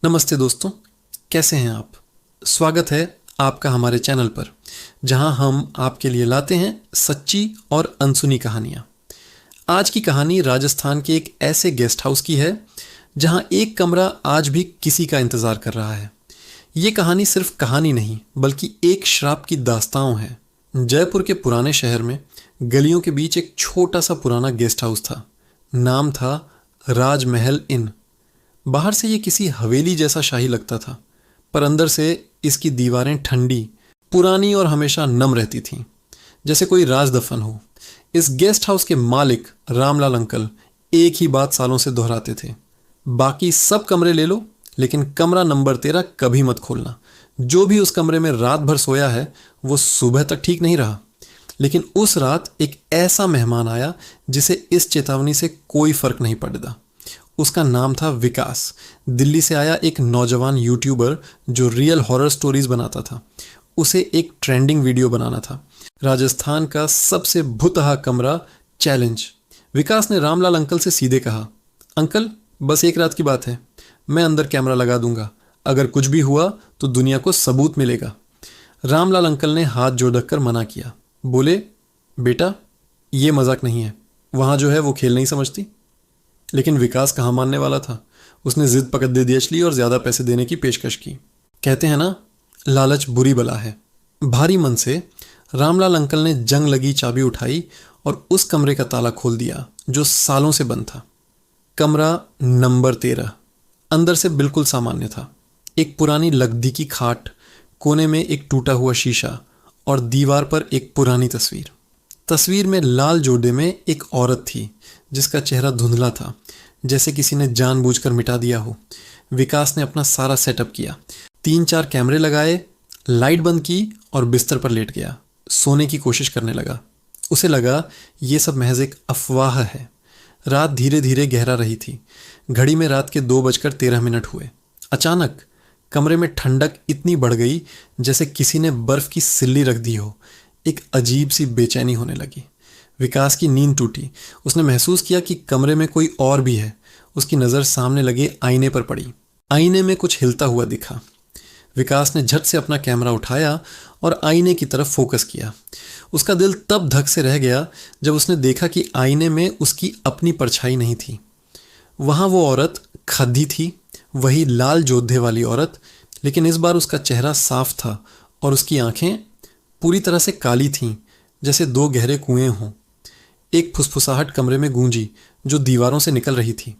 नमस्ते दोस्तों, कैसे हैं आप? स्वागत है आपका हमारे चैनल पर, जहां हम आपके लिए लाते हैं सच्ची और अनसुनी कहानियां। आज की कहानी राजस्थान के एक ऐसे गेस्ट हाउस की है जहां एक कमरा आज भी किसी का इंतजार कर रहा है। ये कहानी सिर्फ कहानी नहीं, बल्कि एक श्राप की दास्तां है। जयपुर के पुराने शहर में गलियों के बीच एक छोटा सा पुराना गेस्ट हाउस था। नाम था राजमहल इन। बाहर से ये किसी हवेली जैसा शाही लगता था, पर अंदर से इसकी दीवारें ठंडी, पुरानी और हमेशा नम रहती थीं, जैसे कोई राज दफन हो। इस गेस्ट हाउस के मालिक रामलाल अंकल एक ही बात सालों से दोहराते थे, बाकी सब कमरे ले लो, लेकिन कमरा नंबर 13 कभी मत खोलना। जो भी उस कमरे में रात भर सोया है वो सुबह तक ठीक नहीं रहा। लेकिन उस रात एक ऐसा मेहमान आया जिसे इस चेतावनी से कोई फर्क नहीं पड़ता। उसका नाम था विकास। दिल्ली से आया एक नौजवान यूट्यूबर जो रियल हॉरर स्टोरीज बनाता था। उसे एक ट्रेंडिंग वीडियो बनाना था, राजस्थान का सबसे भुतहा कमरा चैलेंज। विकास ने रामलाल अंकल से सीधे कहा, अंकल बस एक रात की बात है, मैं अंदर कैमरा लगा दूंगा, अगर कुछ भी हुआ तो दुनिया को सबूत मिलेगा। रामलाल अंकल ने हाथ जोड़ रखकर मना किया। बोले, बेटा ये मजाक नहीं है, वहाँ जो है वो खेल नहीं समझती। लेकिन विकास कहाँ मानने वाला था। उसने जिद पकड़ दे दी असली और ज़्यादा पैसे देने की पेशकश की। कहते हैं ना, लालच बुरी बला है। भारी मन से रामलाल अंकल ने जंग लगी चाबी उठाई और उस कमरे का ताला खोल दिया जो सालों से बंद था। कमरा नंबर 13 अंदर से बिल्कुल सामान्य था। एक पुरानी लकड़ी की खाट, कोने में एक टूटा हुआ शीशा और दीवार पर एक पुरानी तस्वीर। तस्वीर में लाल जोड़े में एक औरत थी जिसका चेहरा धुंधला था, जैसे किसी ने जानबूझकर मिटा दिया हो। विकास ने अपना सारा सेटअप किया, 3-4 कैमरे लगाए, लाइट बंद की और बिस्तर पर लेट गया। सोने की कोशिश करने लगा। उसे लगा ये सब महज एक अफवाह है। रात धीरे धीरे गहरा रही थी। घड़ी में रात के 2:13 हुए। अचानक कमरे में ठंडक इतनी बढ़ गई जैसे किसी ने बर्फ की सिल्ली रख दी हो। एक अजीब सी बेचैनी होने लगी। विकास की नींद टूटी। उसने महसूस किया कि कमरे में कोई और भी है। उसकी नज़र सामने लगे आईने पर पड़ी। आईने में कुछ हिलता हुआ दिखा। विकास ने झट से अपना कैमरा उठाया और आईने की तरफ फोकस किया। उसका दिल तब धक से रह गया जब उसने देखा कि आईने में उसकी अपनी परछाई नहीं थी। वहाँ वो औरत खद्दी थी, वही लाल जोधे वाली औरत, लेकिन इस बार उसका चेहरा साफ था और उसकी आंखें पूरी तरह से काली थीं, जैसे 2 गहरे कुएं हों। एक फुसफुसाहट कमरे में गूंजी जो दीवारों से निकल रही थी।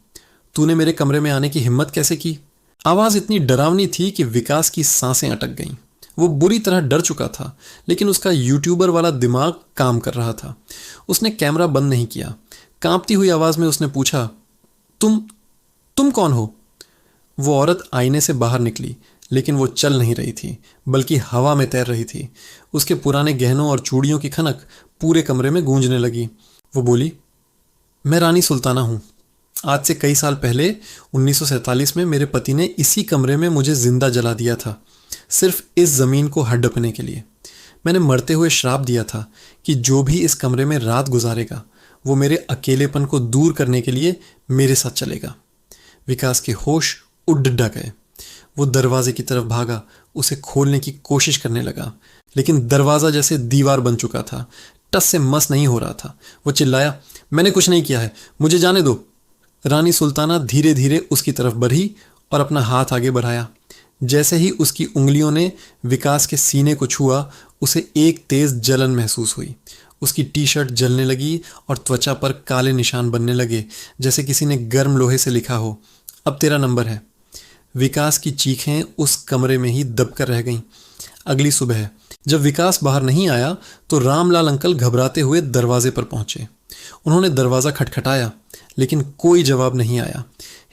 तूने मेरे कमरे में आने की हिम्मत कैसे की? आवाज़ इतनी डरावनी थी कि विकास की सांसें अटक गईं। वो बुरी तरह डर चुका था, लेकिन उसका यूट्यूबर वाला दिमाग काम कर रहा था। उसने कैमरा बंद नहीं किया। कांपती हुई आवाज़ में उसने पूछा, तुम कौन हो? वो औरत आईने से बाहर निकली, लेकिन वो चल नहीं रही थी, बल्कि हवा में तैर रही थी। उसके पुराने गहनों और चूड़ियों की खनक पूरे कमरे में गूंजने लगी। वो बोली, मैं रानी सुल्ताना हूँ। आज से कई साल पहले 1947 में मेरे पति ने इसी कमरे में मुझे जिंदा जला दिया था, सिर्फ इस ज़मीन को हड़पने के लिए। मैंने मरते हुए श्राप दिया था कि जो भी इस कमरे में रात गुजारेगा वो मेरे अकेलेपन को दूर करने के लिए मेरे साथ चलेगा। विकास के होश उड़ गए। वो दरवाजे की तरफ भागा, उसे खोलने की कोशिश करने लगा, लेकिन दरवाज़ा जैसे दीवार बन चुका था, टस से मस नहीं हो रहा था। वो चिल्लाया, मैंने कुछ नहीं किया है, मुझे जाने दो। रानी सुल्ताना धीरे धीरे उसकी तरफ बढ़ी और अपना हाथ आगे बढ़ाया। जैसे ही उसकी उंगलियों ने विकास के सीने को छुआ, उसे एक तेज जलन महसूस हुई। उसकी टी-शर्ट जलने लगी और त्वचा पर काले निशान बनने लगे, जैसे किसी ने गर्म लोहे से लिखा हो, अब तेरा नंबर है। विकास की चीखें उस कमरे में ही दबकर रह गईं। अगली सुबह जब विकास बाहर नहीं आया तो रामलाल अंकल घबराते हुए दरवाजे पर पहुंचे। उन्होंने दरवाज़ा खटखटाया, लेकिन कोई जवाब नहीं आया।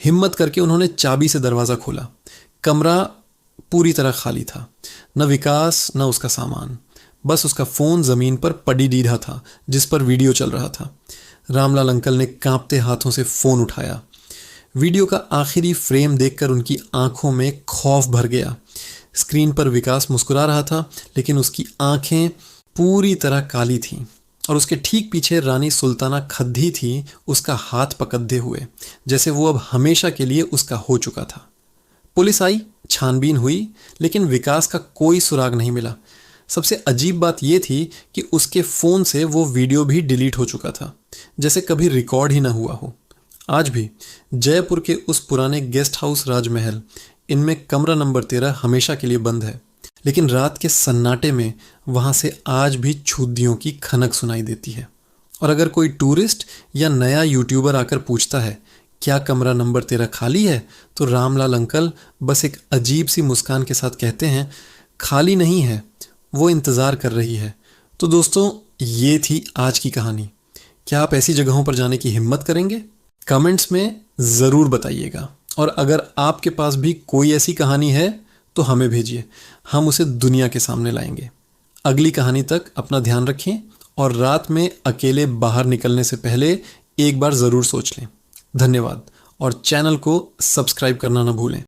हिम्मत करके उन्होंने चाबी से दरवाज़ा खोला। कमरा पूरी तरह खाली था। न विकास न उसका सामान, बस उसका फ़ोन ज़मीन पर पड़ी दीधा था जिस पर वीडियो चल रहा था। रामलाल अंकल ने कांपते हाथों से फ़ोन उठाया। वीडियो का आखिरी फ्रेम देखकर उनकी आंखों में खौफ भर गया। स्क्रीन पर विकास मुस्कुरा रहा था, लेकिन उसकी आंखें पूरी तरह काली थीं और उसके ठीक पीछे रानी सुल्ताना खद्दी थी, उसका हाथ पकड़े हुए, जैसे वो अब हमेशा के लिए उसका हो चुका था। पुलिस आई, छानबीन हुई, लेकिन विकास का कोई सुराग नहीं मिला। सबसे अजीब बात यह थी कि उसके फ़ोन से वो वीडियो भी डिलीट हो चुका था, जैसे कभी रिकॉर्ड ही ना हुआ हो। आज भी जयपुर के उस पुराने गेस्ट हाउस राजमहल, इनमें कमरा नंबर 13 हमेशा के लिए बंद है, लेकिन रात के सन्नाटे में वहाँ से आज भी छुद्दियों की खनक सुनाई देती है। और अगर कोई टूरिस्ट या नया यूट्यूबर आकर पूछता है क्या कमरा नंबर 13 खाली है, तो रामलाल अंकल बस एक अजीब सी मुस्कान के साथ कहते हैं, खाली नहीं है, वो इंतज़ार कर रही है। तो दोस्तों, ये थी आज की कहानी। क्या आप ऐसी जगहों पर जाने की हिम्मत करेंगे? कमेंट्स में ज़रूर बताइएगा। और अगर आपके पास भी कोई ऐसी कहानी है तो हमें भेजिए, हम उसे दुनिया के सामने लाएंगे। अगली कहानी तक अपना ध्यान रखें और रात में अकेले बाहर निकलने से पहले एक बार ज़रूर सोच लें। धन्यवाद और चैनल को सब्सक्राइब करना ना भूलें।